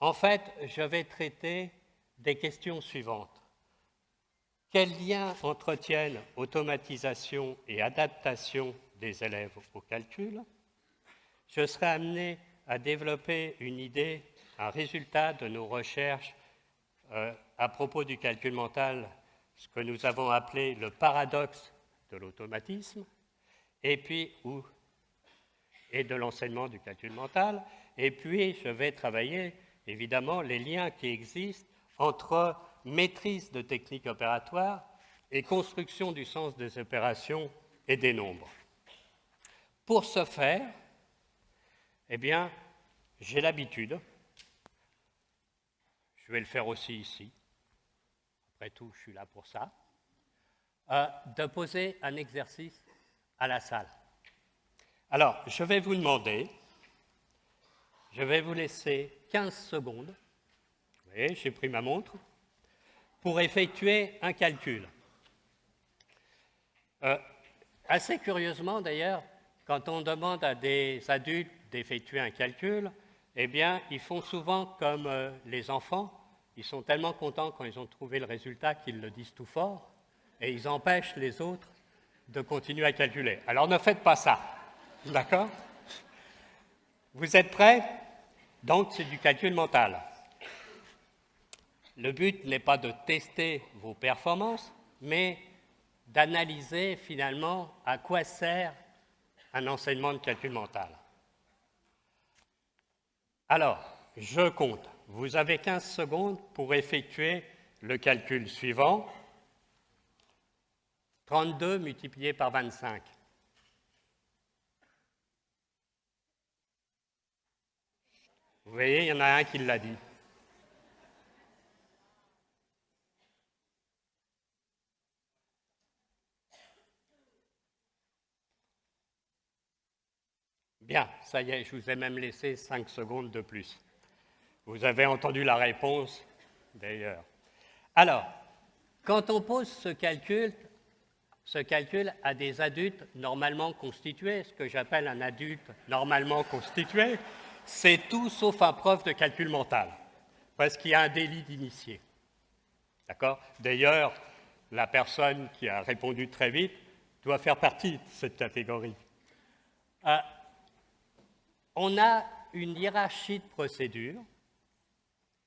En fait, je vais traiter des questions suivantes. Quel lien entretiennent automatisation et adaptation des élèves au calcul? Je serai amené à développer une idée, un résultat de nos recherches à propos du calcul mental, ce que nous avons appelé le paradoxe de l'automatisme, et de l'enseignement du calcul mental. Et puis, je vais travailler, évidemment, les liens qui existent entre maîtrise de techniques opératoires et construction du sens des opérations et des nombres. Pour ce faire, eh bien, j'ai l'habitude, je vais le faire aussi ici, après tout, je suis là pour ça, de poser un exercice à la salle. Alors, je vais vous demander, je vais vous laisser 15 secondes, vous voyez, j'ai pris ma montre, pour effectuer un calcul. Assez curieusement, d'ailleurs, quand on demande à des adultes d'effectuer un calcul, eh bien, ils font souvent comme les enfants. Ils sont tellement contents quand ils ont trouvé le résultat qu'ils le disent tout fort et ils empêchent les autres de continuer à calculer. Alors, ne faites pas ça, d'accord? Vous êtes prêts? Donc, c'est du calcul mental. Le but n'est pas de tester vos performances, mais d'analyser finalement à quoi sert un enseignement de calcul mental. Alors, je compte. Vous avez 15 secondes pour effectuer le calcul suivant. 32 multiplié par 25. Vous voyez, il y en a un qui l'a dit. Bien, ça y est, je vous ai même laissé 5 secondes de plus. Vous avez entendu la réponse, d'ailleurs. Alors, quand on pose ce calcul à des adultes normalement constitués, ce que j'appelle un adulte normalement constitué, c'est tout sauf un prof de calcul mental, parce qu'il y a un délit d'initié. D'accord? D'ailleurs, la personne qui a répondu très vite doit faire partie de cette catégorie. On a une hiérarchie de procédures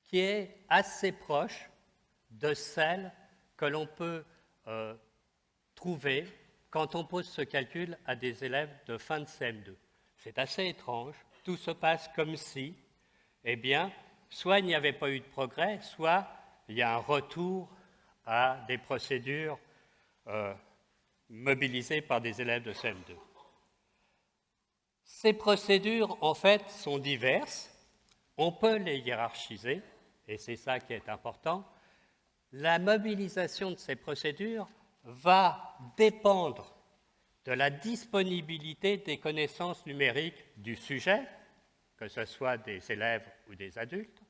qui est assez proche de celle que l'on peut trouver quand on pose ce calcul à des élèves de fin de CM2. C'est assez étrange, tout se passe comme si, eh bien, soit il n'y avait pas eu de progrès, soit il y a un retour à des procédures mobilisées par des élèves de CM2. Ces procédures, en fait, sont diverses. On peut les hiérarchiser, et c'est ça qui est important. La mobilisation de ces procédures va dépendre de la disponibilité des connaissances numériques du sujet, que ce soit des élèves ou des adultes.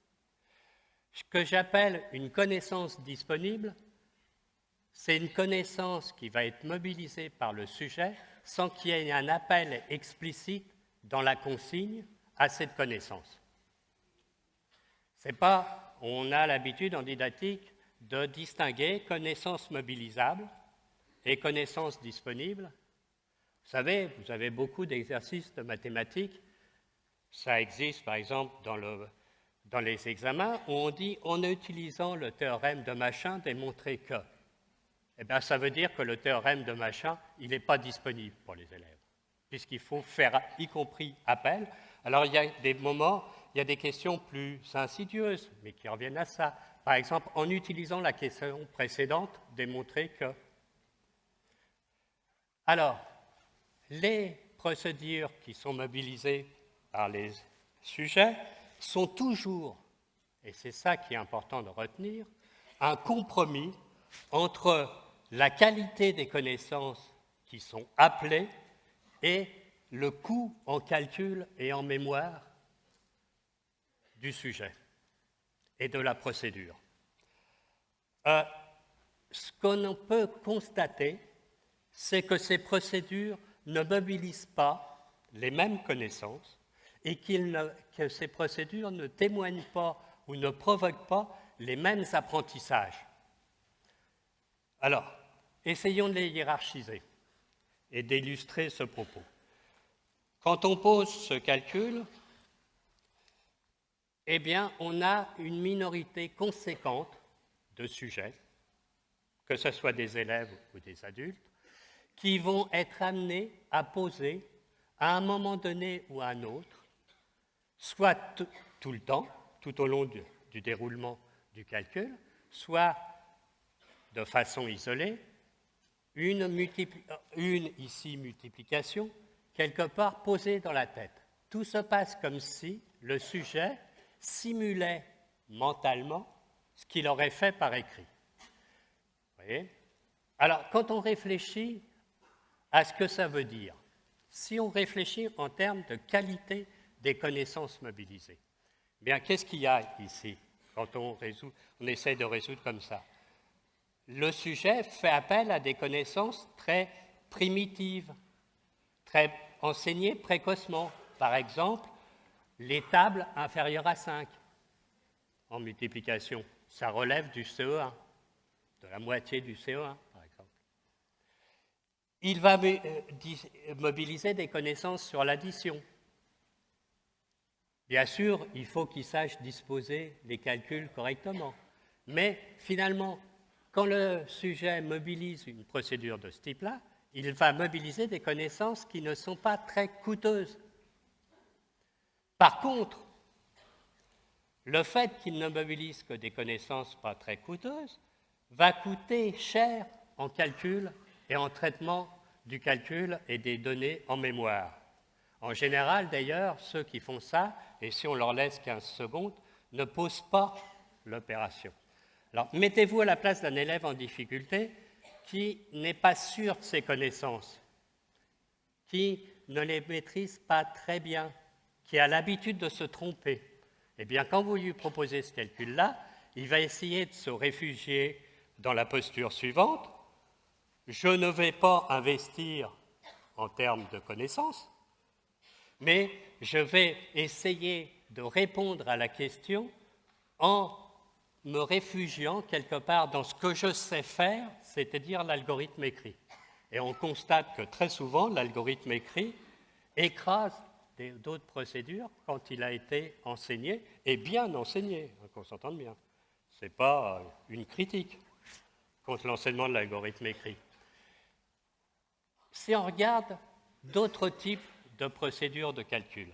Ce que j'appelle une connaissance disponible, c'est une connaissance qui va être mobilisée par le sujet sans qu'il y ait un appel explicite dans la consigne à cette connaissance. C'est pas, on a l'habitude en didactique de distinguer connaissances mobilisables et connaissances disponibles. Vous savez, vous avez beaucoup d'exercices de mathématiques. Ça existe, par exemple, dans les examens, où on dit, en utilisant le théorème de machin, démontrer que. Eh bien, ça veut dire que le théorème de machin, il n'est pas disponible pour les élèves, puisqu'il faut faire, y compris appel. Alors, il y a des moments, il y a des questions plus insidieuses, mais qui reviennent à ça. Par exemple, en utilisant la question précédente, démontrer que. Alors, les procédures qui sont mobilisées par les sujets sont toujours, et c'est ça qui est important de retenir, un compromis entre la qualité des connaissances qui sont appelées et le coût en calcul et en mémoire du sujet et de la procédure. Ce qu'on peut constater, c'est que ces procédures ne mobilisent pas les mêmes connaissances et que ces procédures ne témoignent pas ou ne provoquent pas les mêmes apprentissages. Alors, essayons de les hiérarchiser et d'illustrer ce propos. Quand on pose ce calcul, eh bien, on a une minorité conséquente de sujets, que ce soit des élèves ou des adultes, qui vont être amenés à poser, à un moment donné ou à un autre, soit tout le temps, tout au long du déroulement du calcul, soit de façon isolée, une ici multiplication, quelque part posée dans la tête. Tout se passe comme si le sujet simulait mentalement ce qu'il aurait fait par écrit. Vous voyez ? Alors, quand on réfléchit à ce que ça veut dire, si on réfléchit en termes de qualité des connaissances mobilisées, bien, qu'est-ce qu'il y a ici quand on essaie de résoudre comme ça? Le sujet fait appel à des connaissances très primitives, très enseignées précocement. Par exemple, les tables inférieures à 5 en multiplication, ça relève du CE1, de la moitié du CE1, par exemple. Il va mobiliser des connaissances sur l'addition. Bien sûr, il faut qu'il sache disposer les calculs correctement. Mais finalement, quand le sujet mobilise une procédure de ce type-là, il va mobiliser des connaissances qui ne sont pas très coûteuses. Par contre, le fait qu'il ne mobilise que des connaissances pas très coûteuses va coûter cher en calcul et en traitement du calcul et des données en mémoire. En général, d'ailleurs, ceux qui font ça, et si on leur laisse 15 secondes, ne posent pas l'opération. Alors, mettez-vous à la place d'un élève en difficulté qui n'est pas sûr de ses connaissances, qui ne les maîtrise pas très bien, qui a l'habitude de se tromper. Eh bien, quand vous lui proposez ce calcul-là, il va essayer de se réfugier dans la posture suivante. Je ne vais pas investir en termes de connaissances, mais je vais essayer de répondre à la question en me réfugiant quelque part dans ce que je sais faire, c'est-à-dire l'algorithme écrit. Et on constate que très souvent, l'algorithme écrit écrase d'autres procédures quand il a été enseigné, et bien enseigné, qu'on s'entende bien. Ce n'est pas une critique contre l'enseignement de l'algorithme écrit. Si on regarde d'autres types de procédures de calcul,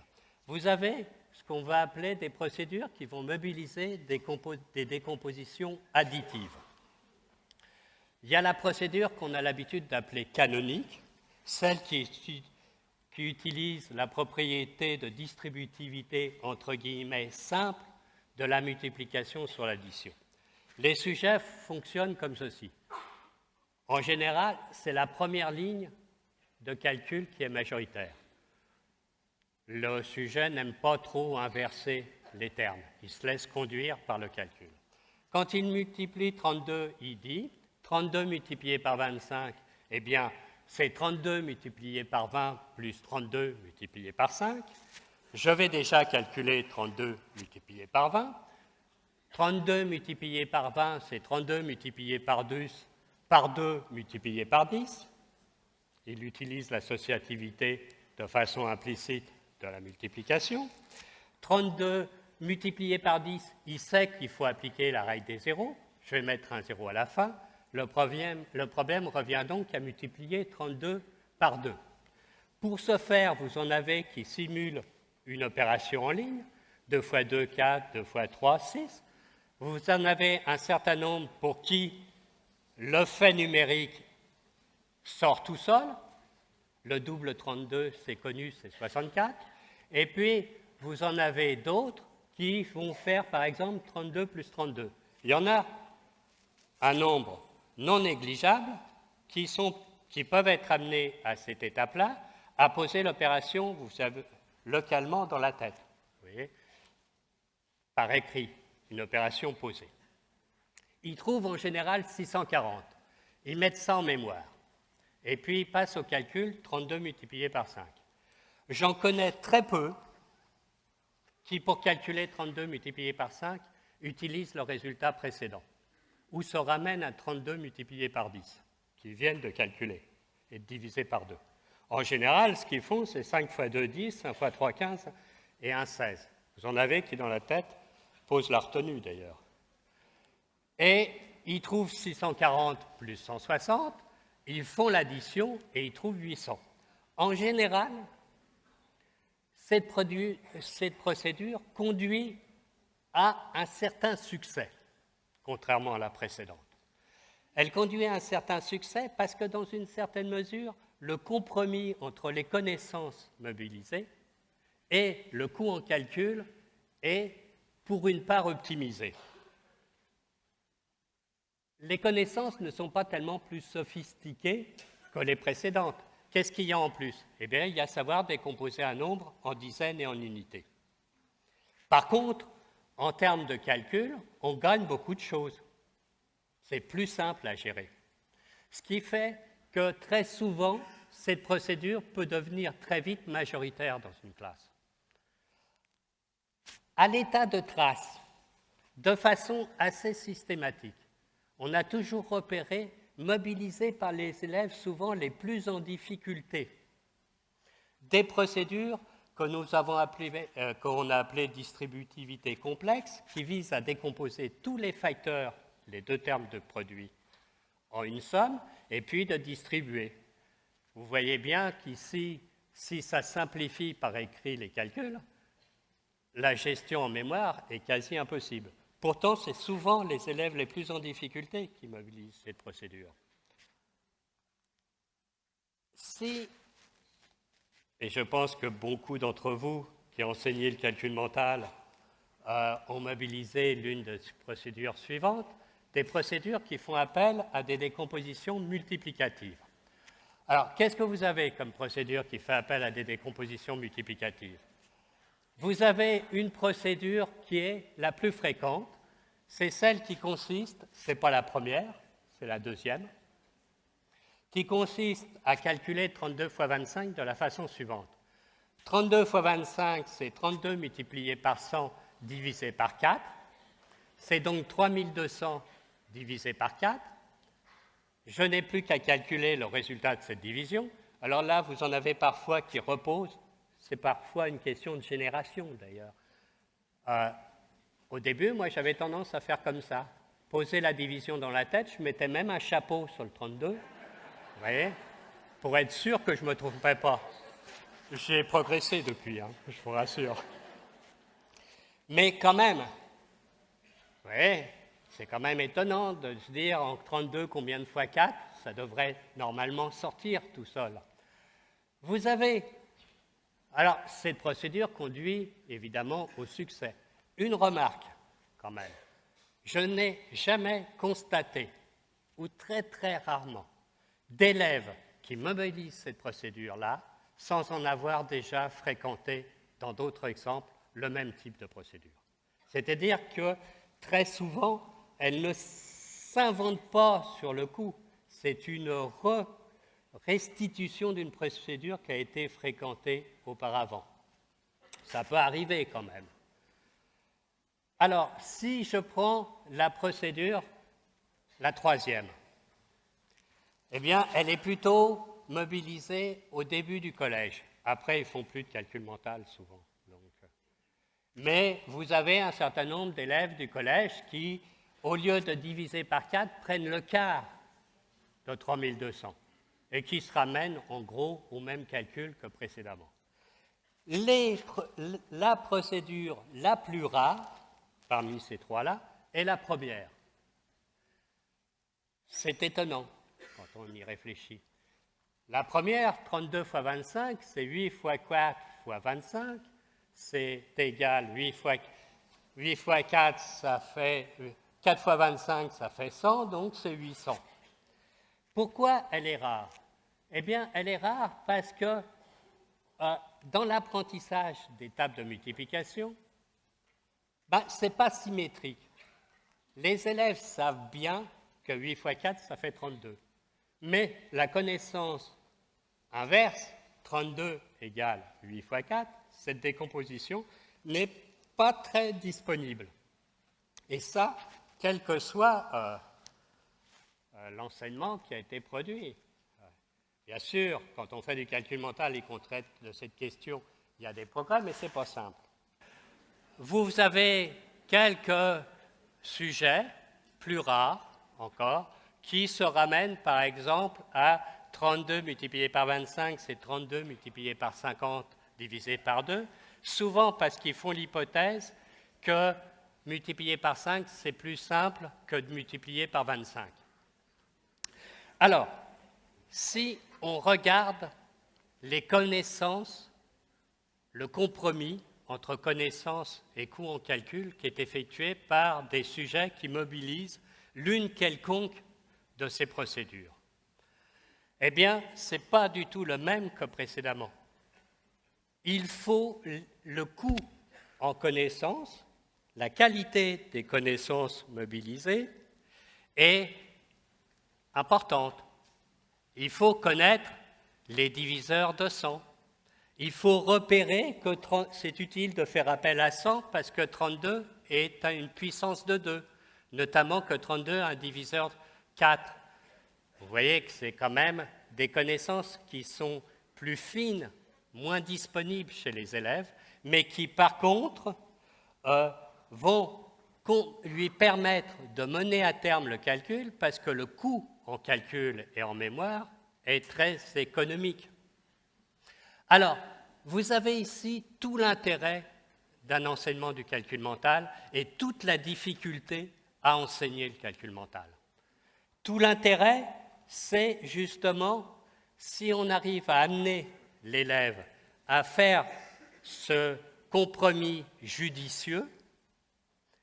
vous avez ce qu'on va appeler des procédures qui vont mobiliser des décompositions additives. Il y a la procédure qu'on a l'habitude d'appeler canonique, celle qui utilise la propriété de distributivité, entre guillemets, simple de la multiplication sur l'addition. Les sujets fonctionnent comme ceci. En général, c'est la première ligne de calcul qui est majoritaire. Le sujet n'aime pas trop inverser les termes. Il se laisse conduire par le calcul. Quand il multiplie 32, il dit 32 multiplié par 25, eh bien, c'est 32 multiplié par 20 plus 32 multiplié par 5. Je vais déjà calculer 32 multiplié par 20. 32 multiplié par 20, c'est 32 multiplié par 2 multiplié par 10. Il utilise l'associativité de façon implicite de la multiplication. 32 multiplié par 10, il sait qu'il faut appliquer la règle des zéros. Je vais mettre un zéro à la fin. Le problème revient donc à multiplier 32 par 2. Pour ce faire, vous en avez qui simulent une opération en ligne, 2 fois 2, 4, 2 fois 3, 6. Vous en avez un certain nombre pour qui le fait numérique sort tout seul. Le double 32, c'est connu, c'est 64. Et puis, vous en avez d'autres qui vont faire, par exemple, 32 plus 32. Il y en a un nombre non négligeable qui peuvent être amenés à cette étape-là à poser l'opération, vous savez, localement dans la tête. Vous voyez, par écrit, une opération posée. Ils trouvent en général 640. Ils mettent ça en mémoire. Et puis, ils passent au calcul 32 multiplié par 5. J'en connais très peu qui, pour calculer 32 multiplié par 5, utilisent le résultat précédent, ou se ramènent à 32 multiplié par 10, qu'ils viennent de calculer et de diviser par 2. En général, ce qu'ils font, c'est 5 fois 2, 10, 5 fois 3, 15 et 1, 16. Vous en avez qui, dans la tête, posent la retenue d'ailleurs. Et ils trouvent 640 plus 160, ils font l'addition et ils trouvent 800. En général, cette procédure conduit à un certain succès, contrairement à la précédente. Elle conduit à un certain succès parce que, dans une certaine mesure, le compromis entre les connaissances mobilisées et le coût en calcul est, pour une part, optimisé. Les connaissances ne sont pas tellement plus sophistiquées que les précédentes. Qu'est-ce qu'il y a en plus? Eh bien, il y a savoir décomposer un nombre en dizaines et en unités. Par contre, en termes de calcul, on gagne beaucoup de choses. C'est plus simple à gérer. Ce qui fait que très souvent, cette procédure peut devenir très vite majoritaire dans une classe. À l'état de trace, de façon assez systématique, on a toujours repéré, mobilisés par les élèves souvent les plus en difficulté, des procédures que nous avons qu'on a appelées distributivité complexe, qui visent à décomposer tous les facteurs, les deux termes de produit, en une somme, et puis de distribuer. Vous voyez bien qu'ici, si ça simplifie par écrit les calculs, la gestion en mémoire est quasi impossible. Pourtant, c'est souvent les élèves les plus en difficulté qui mobilisent cette procédure. Et je pense que beaucoup d'entre vous qui enseignez le calcul mental ont mobilisé l'une de ces procédures suivantes, des procédures qui font appel à des décompositions multiplicatives. Alors, qu'est-ce que vous avez comme procédure qui fait appel à des décompositions multiplicatives? Vous avez une procédure qui est la plus fréquente, c'est celle qui consiste, ce n'est pas la première, c'est la deuxième, qui consiste à calculer 32 fois 25 de la façon suivante. 32 fois 25, c'est 32 multiplié par 100 divisé par 4, c'est donc 3200 divisé par 4. Je n'ai plus qu'à calculer le résultat de cette division. Alors là, vous en avez parfois qui reposent. C'est parfois une question de génération, d'ailleurs. Au début, moi, j'avais tendance à faire comme ça. Poser la division dans la tête, je mettais même un chapeau sur le 32, vous voyez, pour être sûr que je ne me tromperais pas. J'ai progressé depuis, je vous rassure. Mais quand même, vous voyez, c'est quand même étonnant de se dire en 32 combien de fois 4, ça devrait normalement sortir tout seul. Vous avez... Alors, cette procédure conduit évidemment au succès. Une remarque, quand même. Je n'ai jamais constaté, ou très très rarement, d'élèves qui mobilisent cette procédure-là sans en avoir déjà fréquenté, dans d'autres exemples, le même type de procédure. C'est-à-dire que très souvent, elle ne s'invente pas sur le coup. C'est une restitution d'une procédure qui a été fréquentée auparavant. Ça peut arriver quand même. Alors, si je prends la procédure, la troisième, eh bien, elle est plutôt mobilisée au début du collège. Après, ils ne font plus de calcul mental souvent. Mais vous avez un certain nombre d'élèves du collège qui, au lieu de diviser par 4, prennent le quart de 3200 et qui se ramènent en gros au même calcul que précédemment. La procédure la plus rare, parmi ces trois-là, est la première. C'est étonnant quand on y réfléchit. La première, 32 fois 25, c'est 8 fois 4 fois 25, c'est égal 8 fois 4, ça fait 4 fois 25, ça fait 100, donc c'est 800. Pourquoi elle est rare? Eh bien, elle est rare parce que dans l'apprentissage des tables de multiplication, ce n'est pas symétrique. Les élèves savent bien que 8 fois 4, ça fait 32. Mais la connaissance inverse, 32 égale 8 fois 4, cette décomposition n'est pas très disponible. Et ça, quel que soit l'enseignement qui a été produit. Bien sûr, quand on fait du calcul mental et qu'on traite de cette question, il y a des progrès, mais ce n'est pas simple. Vous avez quelques sujets, plus rares encore, qui se ramènent par exemple à 32 multiplié par 25, c'est 32 multiplié par 50 divisé par 2, souvent parce qu'ils font l'hypothèse que multiplier par 5, c'est plus simple que de multiplier par 25. Alors, si on regarde les connaissances, le compromis entre connaissances et coûts en calcul qui est effectué par des sujets qui mobilisent l'une quelconque de ces procédures, eh bien, ce n'est pas du tout le même que précédemment. Il faut le coût en connaissances, la qualité des connaissances mobilisées est importante. Il faut connaître les diviseurs de 100. Il faut repérer que c'est utile de faire appel à 100 parce que 32 est à une puissance de 2, notamment que 32 a un diviseur 4. Vous voyez que c'est quand même des connaissances qui sont plus fines, moins disponibles chez les élèves, mais qui par contre vont lui permettre de mener à terme le calcul parce que le coût en calcul et en mémoire est très économique. Alors, vous avez ici tout l'intérêt d'un enseignement du calcul mental et toute la difficulté à enseigner le calcul mental. Tout l'intérêt, c'est justement si on arrive à amener l'élève à faire ce compromis judicieux,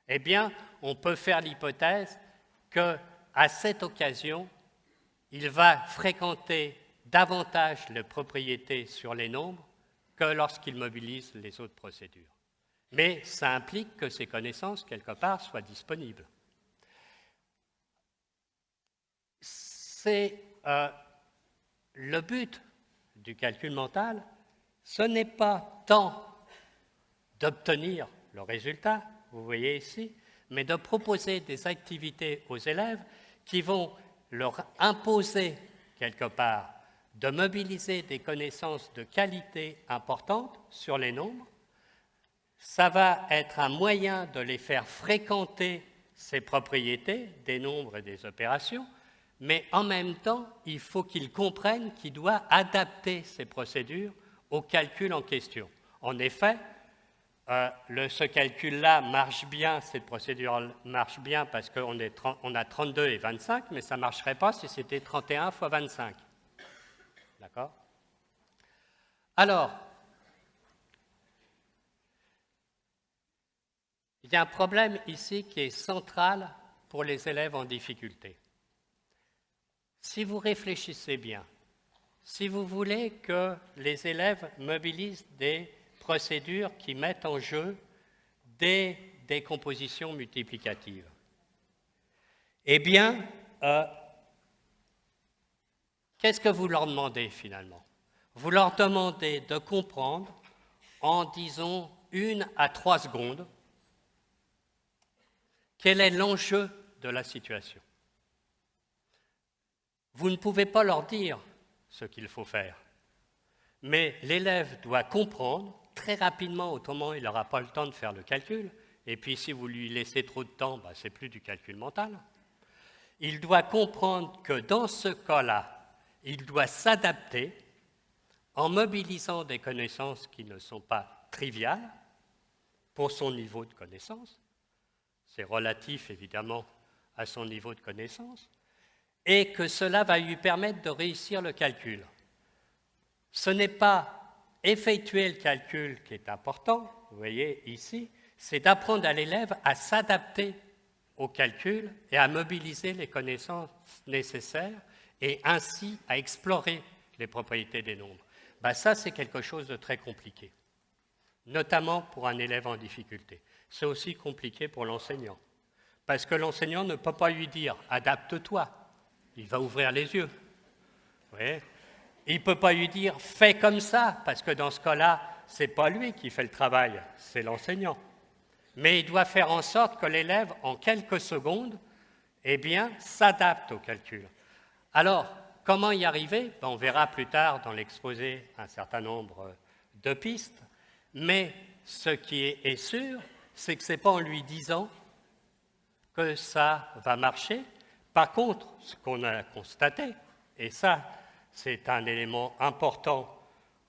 eh bien, on peut faire l'hypothèse qu'à cette occasion, il va fréquenter davantage les propriétés sur les nombres que lorsqu'il mobilise les autres procédures. Mais ça implique que ces connaissances, quelque part, soient disponibles. C'est le but du calcul mental, ce n'est pas tant d'obtenir le résultat, vous voyez ici, mais de proposer des activités aux élèves qui vont leur imposer, quelque part, de mobiliser des connaissances de qualité importante sur les nombres. Ça va être un moyen de les faire fréquenter ces propriétés des nombres et des opérations, mais en même temps, il faut qu'ils comprennent qu'ils doivent adapter ces procédures au calcul en question. En effet, ce calcul-là marche bien, cette procédure marche bien parce qu'on a 32 et 25, mais ça ne marcherait pas si c'était 31 fois 25. D'accord? Alors, il y a un problème ici qui est central pour les élèves en difficulté. Si vous réfléchissez bien, si vous voulez que les élèves mobilisent des procédures qui mettent en jeu des décompositions multiplicatives, eh bien, qu'est-ce que vous leur demandez finalement? Vous leur demandez de comprendre en, disons, 1 à 3 secondes quel est l'enjeu de la situation. Vous ne pouvez pas leur dire ce qu'il faut faire, mais l'élève doit comprendre très rapidement, autrement il n'aura pas le temps de faire le calcul, et puis si vous lui laissez trop de temps, ce n'est plus du calcul mental. Il doit comprendre que dans ce cas-là, il doit s'adapter en mobilisant des connaissances qui ne sont pas triviales pour son niveau de connaissance. C'est relatif, évidemment, à son niveau de connaissance, et que cela va lui permettre de réussir le calcul. Ce n'est pas effectuer le calcul qui est important, vous voyez ici, c'est d'apprendre à l'élève à s'adapter au calcul et à mobiliser les connaissances nécessaires et ainsi à explorer les propriétés des nombres. Ça, c'est quelque chose de très compliqué, notamment pour un élève en difficulté. C'est aussi compliqué pour l'enseignant, parce que l'enseignant ne peut pas lui dire « adapte-toi », il va ouvrir les yeux. Vous voyez ? Il ne peut pas lui dire « fais comme ça », parce que dans ce cas-là, ce n'est pas lui qui fait le travail, c'est l'enseignant. mais il doit faire en sorte que l'élève, en quelques secondes, eh bien, s'adapte au calcul. Alors, comment y arriver? On verra plus tard dans l'exposé un certain nombre de pistes, mais ce qui est sûr, c'est que ce n'est pas en lui disant que ça va marcher. Par contre, ce qu'on a constaté, et ça, c'est un élément important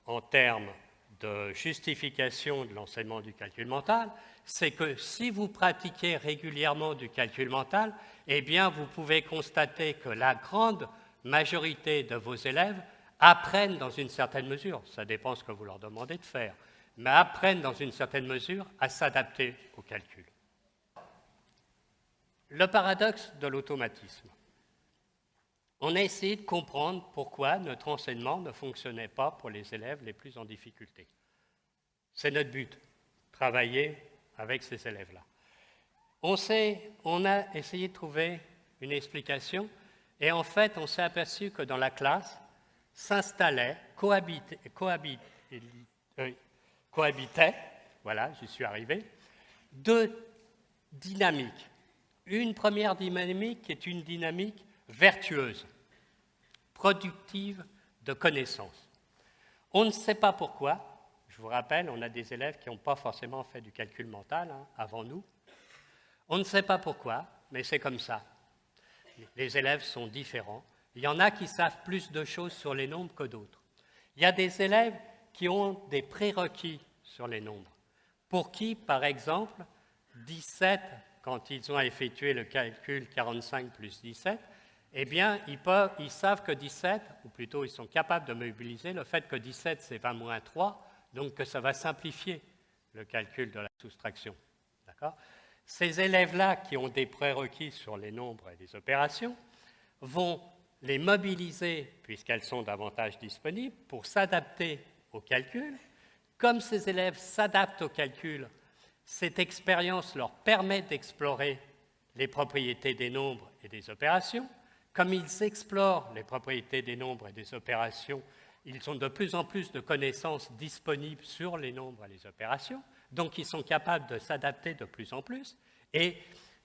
en termes de justification de l'enseignement du calcul mental, c'est que si vous pratiquez régulièrement du calcul mental, eh bien, vous pouvez constater que la grande majorité de vos élèves apprennent dans une certaine mesure, ça dépend ce que vous leur demandez de faire, mais apprennent dans une certaine mesure à s'adapter au calcul. Le paradoxe de l'automatisme. On a essayé de comprendre pourquoi notre enseignement ne fonctionnait pas pour les élèves les plus en difficulté. C'est notre but, travailler avec ces élèves-là. On a essayé de trouver une explication et en fait, on s'est aperçu que dans la classe s'installaient, cohabitaient, voilà, j'y suis arrivé, deux dynamiques. Une première dynamique qui est une dynamique vertueuse, productive de connaissances. On ne sait pas pourquoi. Je vous rappelle, on a des élèves qui n'ont pas forcément fait du calcul mental avant nous. On ne sait pas pourquoi, mais c'est comme ça. Les élèves sont différents. Il y en a qui savent plus de choses sur les nombres que d'autres. Il y a des élèves qui ont des prérequis sur les nombres. Pour qui, par exemple, 17, quand ils ont effectué le calcul 45 plus 17, eh bien, ils savent que 17, ou plutôt ils sont capables de mobiliser le fait que 17, c'est 20 moins 3, donc que ça va simplifier le calcul de la soustraction. D'accord ? Ces élèves-là qui ont des prérequis sur les nombres et les opérations vont les mobiliser, puisqu'elles sont davantage disponibles, pour s'adapter au calcul. Comme ces élèves s'adaptent au calcul, cette expérience leur permet d'explorer les propriétés des nombres et des opérations. Comme ils explorent les propriétés des nombres et des opérations, ils ont de plus en plus de connaissances disponibles sur les nombres et les opérations, donc ils sont capables de s'adapter de plus en plus, et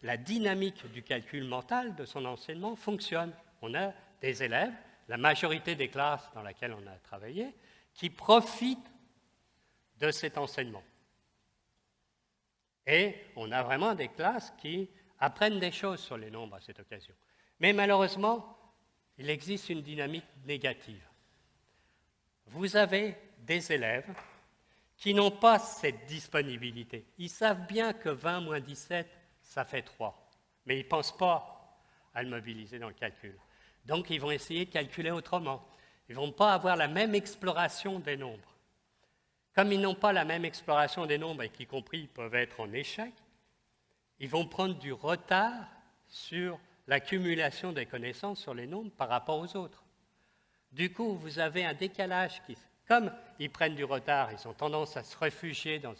la dynamique du calcul mental de son enseignement fonctionne. On a des élèves, la majorité des classes dans lesquelles on a travaillé, qui profitent de cet enseignement. Et on a vraiment des classes qui apprennent des choses sur les nombres à cette occasion. Mais malheureusement, il existe une dynamique négative. Vous avez des élèves qui n'ont pas cette disponibilité. Ils savent bien que 20 moins 17, ça fait 3, mais ils ne pensent pas à le mobiliser dans le calcul. Donc, ils vont essayer de calculer autrement. Ils ne vont pas avoir la même exploration des nombres. Comme ils n'ont pas la même exploration des nombres et qu'y compris ils peuvent être en échec, ils vont prendre du retard sur l'accumulation des connaissances sur les nombres par rapport aux autres. Du coup, vous avez un décalage qui, comme ils prennent du retard, ils ont tendance à se réfugier dans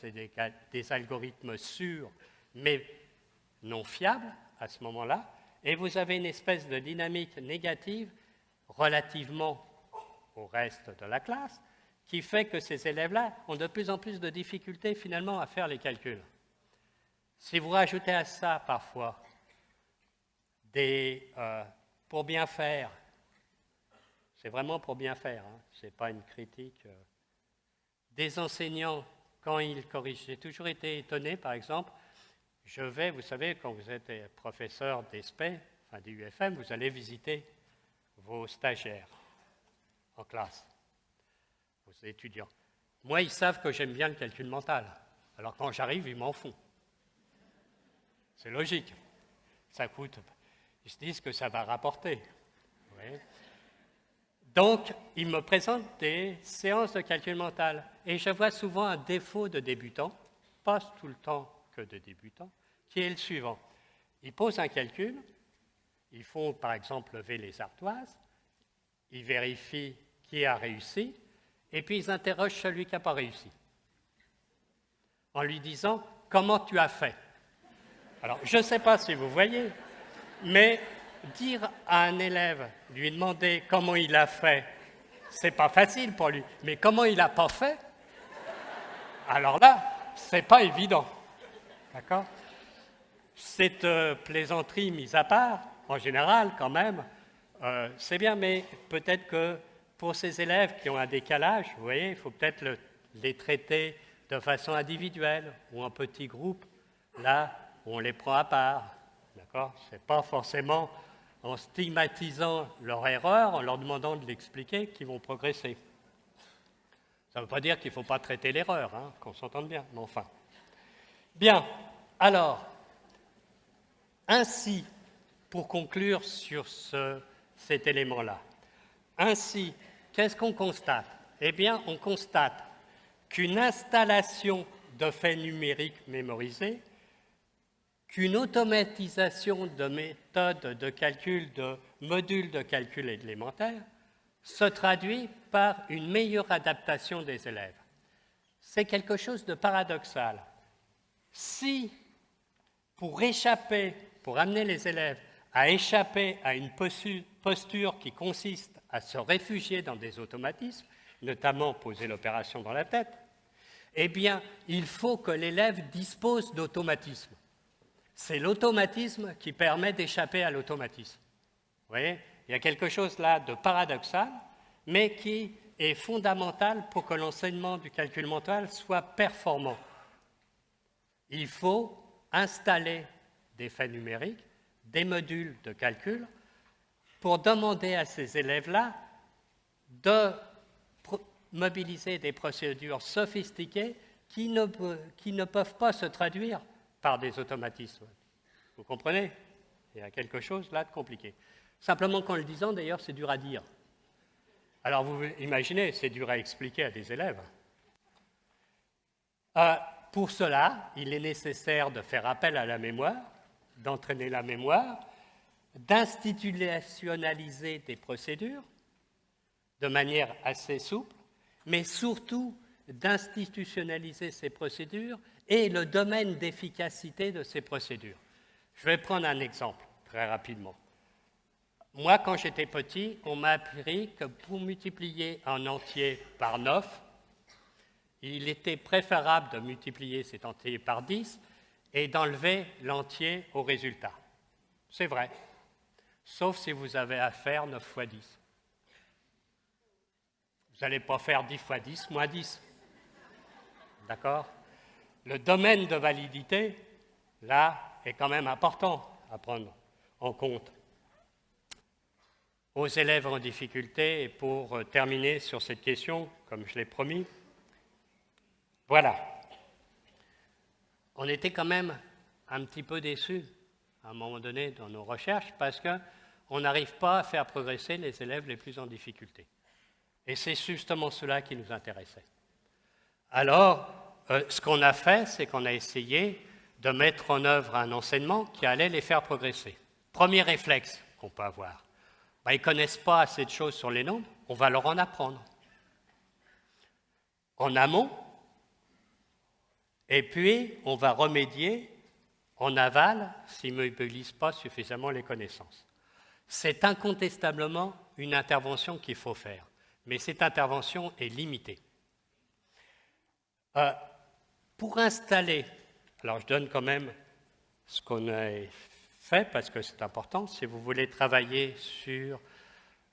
des algorithmes sûrs, mais non fiables à ce moment-là, et vous avez une espèce de dynamique négative relativement au reste de la classe, qui fait que ces élèves-là ont de plus en plus de difficultés finalement à faire les calculs. Si vous rajoutez à ça parfois pour bien faire, c'est vraiment pour bien faire, hein, ce n'est pas une critique, des enseignants quand ils corrigent. J'ai toujours été étonné, par exemple, vous savez, quand vous êtes professeur d'ESPE, enfin d'UFM, vous allez visiter vos stagiaires en classe, vos étudiants. Moi, ils savent que j'aime bien le calcul mental. Alors quand j'arrive, ils m'en font. C'est logique. Ça coûte. Ils se disent que ça va rapporter. Oui. Donc, ils me présentent des séances de calcul mental. Et je vois souvent un défaut de débutants, pas tout le temps que de débutants, qui est le suivant. Ils posent un calcul, ils font par exemple lever les ardoises, ils vérifient qui a réussi, et puis ils interrogent celui qui n'a pas réussi, en lui disant « Comment tu as fait ?» Alors, je ne sais pas si vous voyez, mais dire à un élève, lui demander comment il a fait, c'est pas facile pour lui, mais comment il n'a pas fait, alors là, c'est pas évident. D'accord? Cette plaisanterie mise à part, en général, quand même, c'est bien, mais peut-être que pour ces élèves qui ont un décalage, vous voyez, il faut peut-être les traiter de façon individuelle ou en petits groupes, là où on les prend à part. D'accord? Ce n'est pas forcément en stigmatisant leur erreur, en leur demandant de l'expliquer, qu'ils vont progresser. Ça ne veut pas dire qu'il ne faut pas traiter l'erreur, hein, qu'on s'entende bien, mais enfin. Bien, alors, ainsi, pour conclure sur cet élément-là, ainsi, qu'est-ce qu'on constate? Eh bien, on constate qu'une installation de faits numériques mémorisés, qu'une automatisation de méthodes de calcul, de modules de calcul élémentaires, se traduit par une meilleure adaptation des élèves. C'est quelque chose de paradoxal. Si, pour amener les élèves à échapper à une posture qui consiste à se réfugier dans des automatismes, notamment poser l'opération dans la tête, eh bien, il faut que l'élève dispose d'automatismes. C'est l'automatisme qui permet d'échapper à l'automatisme. Vous voyez, il y a quelque chose là de paradoxal, mais qui est fondamental pour que l'enseignement du calcul mental soit performant. Il faut installer des faits numériques, des modules de calcul, pour demander à ces élèves-là de mobiliser des procédures sophistiquées qui ne peuvent pas se traduire par des automatismes. Vous comprenez? Il y a quelque chose là de compliqué. Simplement qu'en le disant, d'ailleurs, c'est dur à dire. Alors vous imaginez, c'est dur à expliquer à des élèves. Pour cela, il est nécessaire de faire appel à la mémoire, d'entraîner la mémoire, d'institutionnaliser des procédures de manière assez souple, mais surtout d'institutionnaliser ces procédures et le domaine d'efficacité de ces procédures. Je vais prendre un exemple très rapidement. Moi, quand j'étais petit, on m'a appris que pour multiplier un entier par 9, il était préférable de multiplier cet entier par 10 et d'enlever l'entier au résultat. C'est vrai, sauf si vous avez à faire 9 fois 10. Vous n'allez pas faire 10 fois 10 moins 10. D'accord? Le domaine de validité, là, est quand même important à prendre en compte. Aux élèves en difficulté, et pour terminer sur cette question, comme je l'ai promis, voilà. On était quand même un petit peu déçus, à un moment donné, dans nos recherches, parce qu'on n'arrive pas à faire progresser les élèves les plus en difficulté. Et c'est justement cela qui nous intéressait. Alors, ce qu'on a fait, c'est qu'on a essayé de mettre en œuvre un enseignement qui allait les faire progresser. Premier réflexe qu'on peut avoir. Ils ne connaissent pas assez de choses sur les nombres, on va leur en apprendre. En amont, et puis on va remédier en aval s'ils ne mobilisent pas suffisamment les connaissances. C'est incontestablement une intervention qu'il faut faire, mais cette intervention est limitée. Pour installer, alors je donne quand même ce qu'on a fait parce que c'est important, si vous voulez travailler sur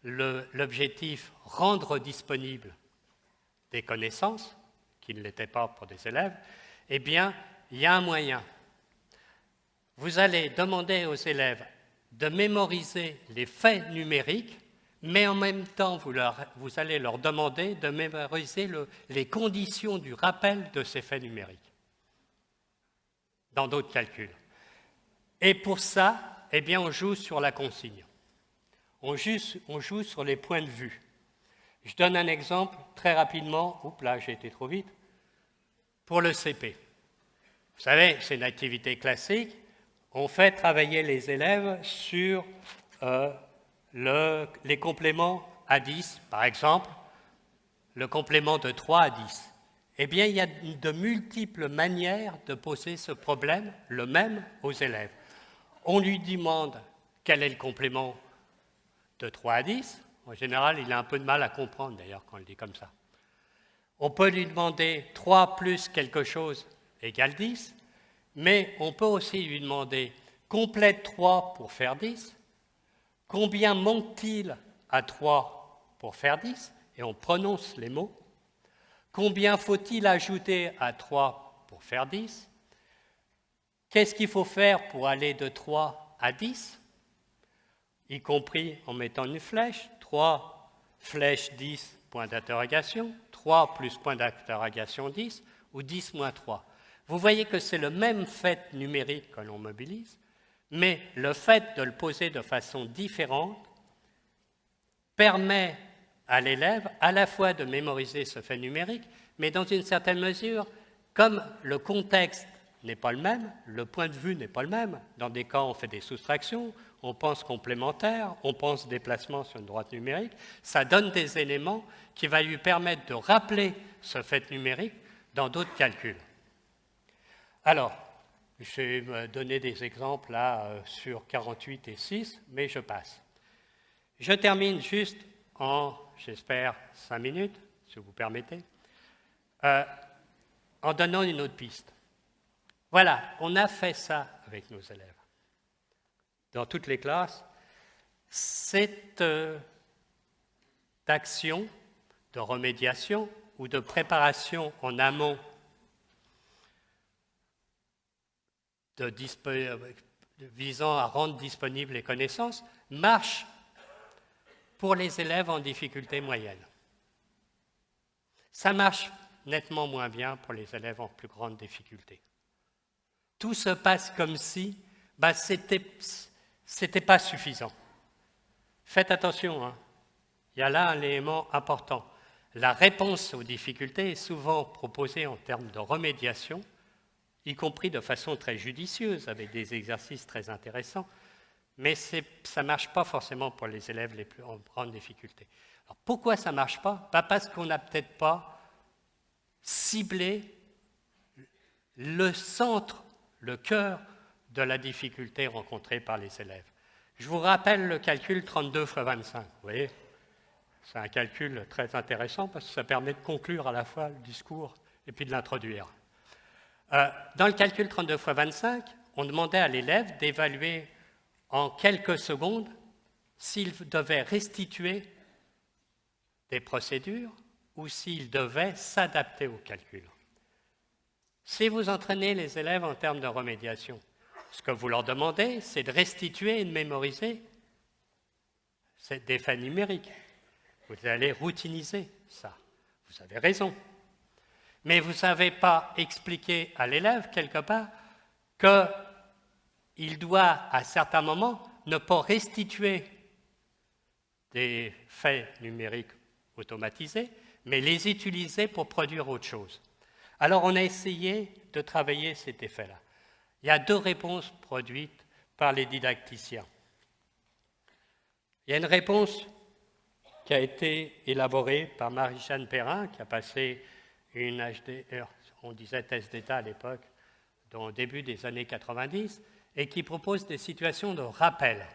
l'objectif rendre disponible des connaissances, qui ne l'étaient pas pour des élèves, eh bien, il y a un moyen. Vous allez demander aux élèves de mémoriser les faits numériques, mais en même temps, vous allez leur demander de mémoriser les conditions du rappel de ces faits numériques dans d'autres calculs. Et pour ça, eh bien, on joue sur la consigne. On joue sur les points de vue. Je donne un exemple très rapidement. Oups, là, j'ai été trop vite. Pour le CP. Vous savez, c'est une activité classique. On fait travailler les élèves sur les compléments à 10, par exemple, le complément de 3 à 10. Eh bien, il y a de multiples manières de poser ce problème, le même aux élèves. On lui demande quel est le complément de 3 à 10. En général, il a un peu de mal à comprendre, d'ailleurs, quand on le dit comme ça. On peut lui demander 3 plus quelque chose égale 10. mais on peut aussi lui demander complète 3 pour faire 10, combien manque-t-il à 3 pour faire 10, et on prononce les mots, combien faut-il ajouter à 3 pour faire 10, qu'est-ce qu'il faut faire pour aller de 3 à 10, y compris en mettant une flèche, 3 flèche 10, point d'interrogation, 3 plus point d'interrogation 10, ou 10 moins 3. Vous voyez que c'est le même fait numérique que l'on mobilise, mais le fait de le poser de façon différente permet à l'élève à la fois de mémoriser ce fait numérique, mais dans une certaine mesure, comme le contexte n'est pas le même, le point de vue n'est pas le même. Dans des cas, on fait des soustractions, on pense complémentaire, on pense déplacement sur une droite numérique. Ça donne des éléments qui vont lui permettre de rappeler ce fait numérique dans d'autres calculs. Alors, je vais donner des exemples là sur 48 et 6, mais je passe. Je termine juste en, j'espère, 5 minutes, si vous permettez, en donnant une autre piste. Voilà, on a fait ça avec nos élèves. Dans toutes les classes, cette action de remédiation ou de préparation en amont visant à rendre disponibles les connaissances marche pour les élèves en difficulté moyenne. Ça marche nettement moins bien pour les élèves en plus grande difficulté. Tout se passe comme si c'était pas suffisant. Faites attention, hein. Il y a là un élément important. La réponse aux difficultés est souvent proposée en termes de remédiation, y compris de façon très judicieuse, avec des exercices très intéressants, mais ça ne marche pas forcément pour les élèves les plus en grande difficulté. Alors, pourquoi ça ne marche pas? Parce qu'on n'a peut-être pas ciblé le centre, le cœur de la difficulté rencontrée par les élèves. Je vous rappelle le calcul 32 x 25. Vous voyez, c'est un calcul très intéressant parce que ça permet de conclure à la fois le discours et puis de l'introduire. Dans le calcul 32 x 25, on demandait à l'élève d'évaluer en quelques secondes s'il devait restituer des procédures ou s'il devait s'adapter au calcul. Si vous entraînez les élèves en termes de remédiation, ce que vous leur demandez, c'est de restituer et de mémoriser des faits numériques. Vous allez routiniser ça. Vous avez raison. Mais vous n'avez pas expliqué à l'élève, quelque part, qu'il doit, à certains moments, ne pas restituer des faits numériques automatisés, mais les utiliser pour produire autre chose. Alors, on a essayé de travailler cet effet-là. Il y a deux réponses produites par les didacticiens. Il y a une réponse qui a été élaborée par Marie-Jeanne Perrin, qui a passé une HDR, on disait thèse d'État à l'époque, au début des années 90, et qui propose des situations de rappel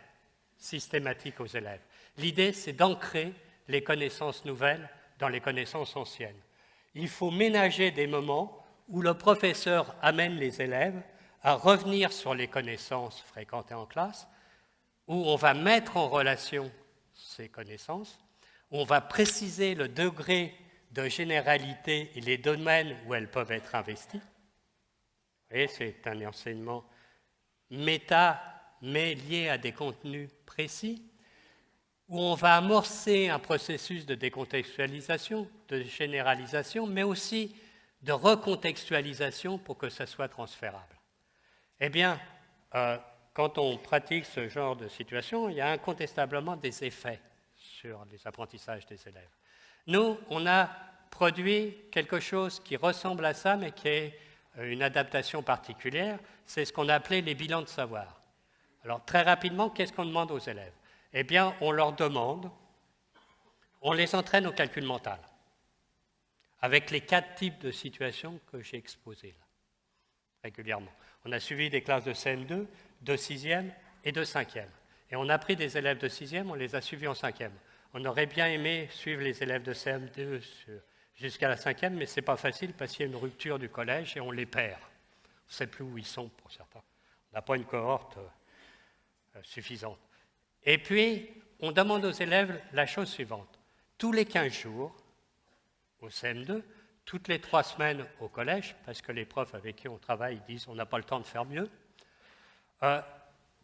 systématique aux élèves. L'idée, c'est d'ancrer les connaissances nouvelles dans les connaissances anciennes. Il faut ménager des moments où le professeur amène les élèves à revenir sur les connaissances fréquentées en classe, où on va mettre en relation ces connaissances, où on va préciser le degré de généralité et les domaines où elles peuvent être investies. Vous voyez, c'est un enseignement méta, mais lié à des contenus précis, où on va amorcer un processus de décontextualisation, de généralisation, mais aussi de recontextualisation pour que ça soit transférable. Eh bien, quand on pratique ce genre de situation, il y a incontestablement des effets sur les apprentissages des élèves. Nous, on a produit quelque chose qui ressemble à ça, mais qui est une adaptation particulière, c'est ce qu'on a appelé les bilans de savoir. Alors, très rapidement, qu'est-ce qu'on demande aux élèves? Eh bien, on leur demande, on les entraîne au calcul mental, avec les 4 types de situations que j'ai exposées là, régulièrement. On a suivi des classes de CM2, de 6e et de 5e. Et on a pris des élèves de 6e, on les a suivis en 5e. On aurait bien aimé suivre les élèves de CM2 jusqu'à la 5e, mais ce n'est pas facile parce qu'il y a une rupture du collège et on les perd. ne sait plus où ils sont pour certains. On n'a pas une cohorte suffisante. Et puis, on demande aux élèves la chose suivante. Tous les 15 jours, au CM2, toutes les 3 semaines au collège, parce que les profs avec qui on travaille disent on n'a pas le temps de faire mieux,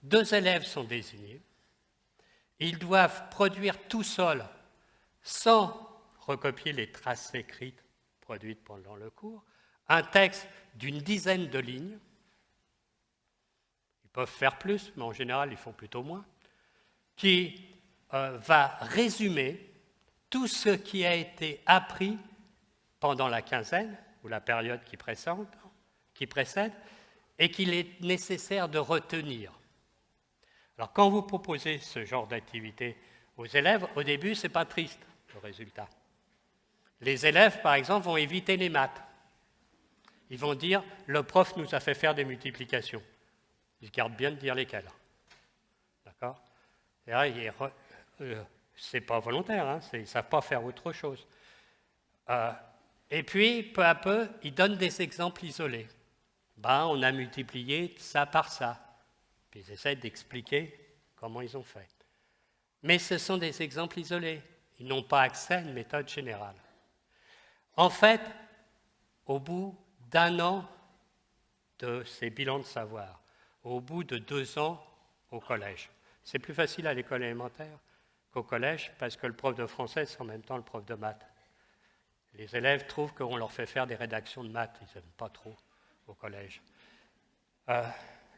2 élèves sont désignés. Ils doivent produire tout seuls, sans recopier les traces écrites produites pendant le cours, un texte d'une dizaine de lignes. Ils peuvent faire plus, mais en général, ils font plutôt moins, qui va résumer tout ce qui a été appris pendant la quinzaine, ou la période qui précède, et qu'il est nécessaire de retenir. Alors, quand vous proposez ce genre d'activité aux élèves, au début, ce n'est pas triste, le résultat. Les élèves, par exemple, vont éviter les maths. Ils vont dire, le prof nous a fait faire des multiplications. Ils gardent bien de dire lesquelles. D'accord ? C'est pas volontaire, hein, ils ne savent pas faire autre chose. Et puis, peu à peu, ils donnent des exemples isolés. On a multiplié ça par ça. Puis ils essaient d'expliquer comment ils ont fait. Mais ce sont des exemples isolés. Ils n'ont pas accès à une méthode générale. En fait, au bout d'1 an de ces bilans de savoir, au bout de 2 ans au collège, c'est plus facile à l'école élémentaire qu'au collège parce que le prof de français, c'est en même temps le prof de maths. Les élèves trouvent qu'on leur fait faire des rédactions de maths, ils n'aiment pas trop au collège.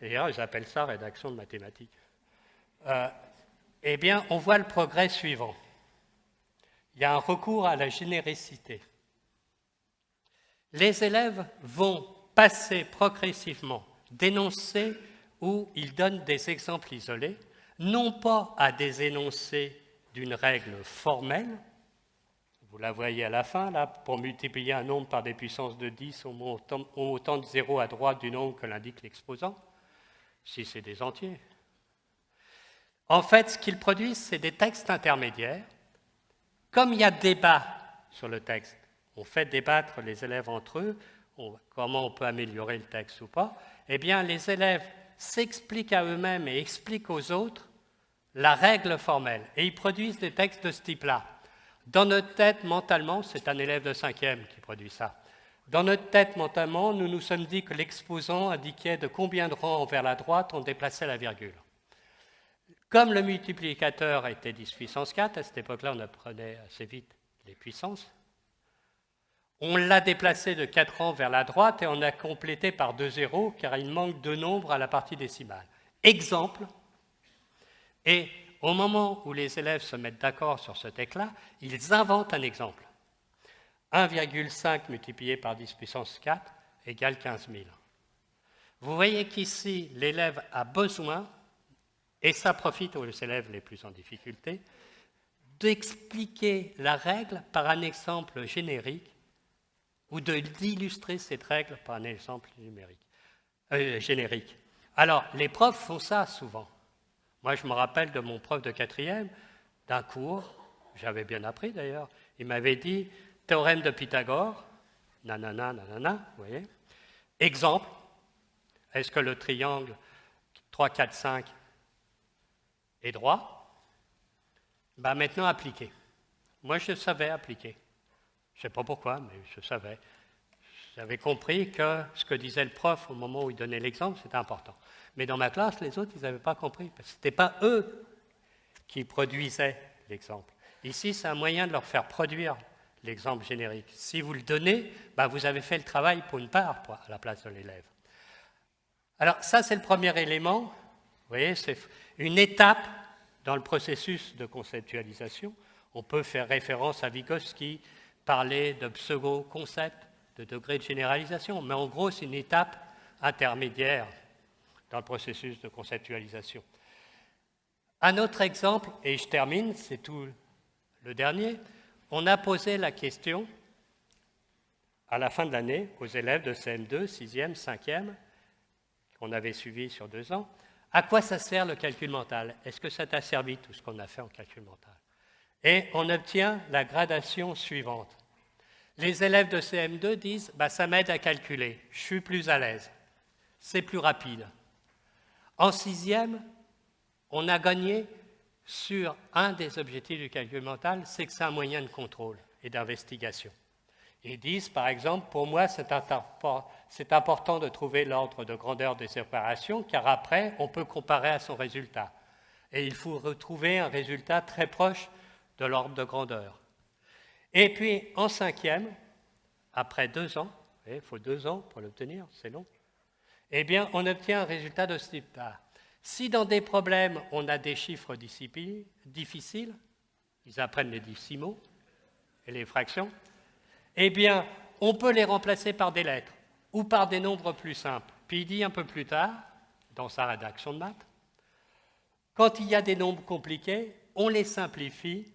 D'ailleurs, ils appellent ça rédaction de mathématiques. Eh bien, on voit le progrès suivant. Il y a un recours à la généricité. Les élèves vont passer progressivement d'énoncés où ils donnent des exemples isolés, non pas à des énoncés d'une règle formelle, vous la voyez à la fin, là, pour multiplier un nombre par des puissances de 10, on met autant de zéros à droite du nombre que l'indique l'exposant, si c'est des entiers. En fait, ce qu'ils produisent, c'est des textes intermédiaires. Comme il y a débat sur le texte, on fait débattre les élèves entre eux, comment on peut améliorer le texte ou pas, eh bien, les élèves s'expliquent à eux-mêmes et expliquent aux autres la règle formelle. Et ils produisent des textes de ce type-là. Dans notre tête, mentalement, c'est un élève de 5e qui produit ça. Dans notre tête, mentalement, nous nous sommes dit que l'exposant indiquait de combien de rangs vers la droite on déplaçait la virgule. Comme le multiplicateur était 10 puissance 4, à cette époque-là, on apprenait assez vite les puissances, on l'a déplacé de 4 rangs vers la droite et on a complété par 2 zéros, car il manque 2 nombres à la partie décimale. Exemple, et au moment où les élèves se mettent d'accord sur ce texte-là, ils inventent un exemple. 1,5 multiplié par 10 puissance 4 égale 15 000. Vous voyez qu'ici, l'élève a besoin, et ça profite aux élèves les plus en difficulté, d'expliquer la règle par un exemple générique ou d'illustrer cette règle par un exemple générique. Alors, les profs font ça souvent. Moi, je me rappelle de mon prof de 4e, d'un cours, j'avais bien appris d'ailleurs, il m'avait dit « théorème de Pythagore », nanana, nanana, vous voyez. Exemple, est-ce que le triangle 3, 4, 5 est droit? Maintenant, appliquer. Moi, je savais appliquer. Je ne sais pas pourquoi, mais je savais. J'avais compris que ce que disait le prof au moment où il donnait l'exemple, c'était important. Mais dans ma classe, les autres, ils n'avaient pas compris, parce que ce n'était pas eux qui produisaient l'exemple. Ici, c'est un moyen de leur faire produire l'exemple générique. Si vous le donnez, vous avez fait le travail pour une part à la place de l'élève. Alors ça, c'est le premier élément. Vous voyez, c'est une étape dans le processus de conceptualisation. On peut faire référence à Vygotsky, parler de pseudo-concept, de degré de généralisation, mais en gros, c'est une étape intermédiaire dans le processus de conceptualisation. Un autre exemple, et je termine, c'est tout le dernier, on a posé la question à la fin de l'année aux élèves de CM2, 6e, 5e, qu'on avait suivis sur 2 ans, à quoi ça sert le calcul mental? Est-ce que ça t'a servi tout ce qu'on a fait en calcul mental? Et on obtient la gradation suivante. Les élèves de CM2 disent « ça m'aide à calculer, je suis plus à l'aise ». c'est plus rapide. En sixième, on a gagné sur un des objectifs du calcul mental, c'est que c'est un moyen de contrôle et d'investigation. Ils disent, par exemple, pour moi, c'est important de trouver l'ordre de grandeur des opérations, car après, on peut comparer à son résultat. Et il faut retrouver un résultat très proche de l'ordre de grandeur. Et puis, en cinquième, après 2 ans, il faut 2 ans pour l'obtenir, c'est long, eh bien, on obtient un résultat de ce type-là. Si dans des problèmes, on a des chiffres difficiles, ils apprennent les décimaux et les fractions, eh bien, on peut les remplacer par des lettres ou par des nombres plus simples. Puis il dit un peu plus tard, dans sa rédaction de maths, quand il y a des nombres compliqués, on les simplifie.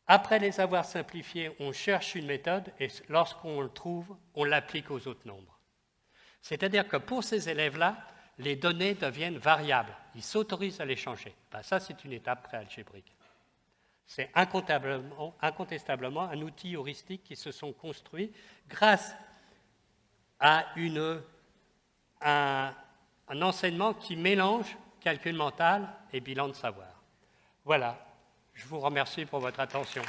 Après les avoir simplifiés, on cherche une méthode et lorsqu'on le trouve, on l'applique aux autres nombres. C'est-à-dire que pour ces élèves-là, les données deviennent variables. Ils s'autorisent à les changer. Ben, ça, c'est une étape préalgébrique. C'est incontestablement un outil heuristique qui se sont construits grâce à un enseignement qui mélange calcul mental et bilan de savoir. Voilà, je vous remercie pour votre attention.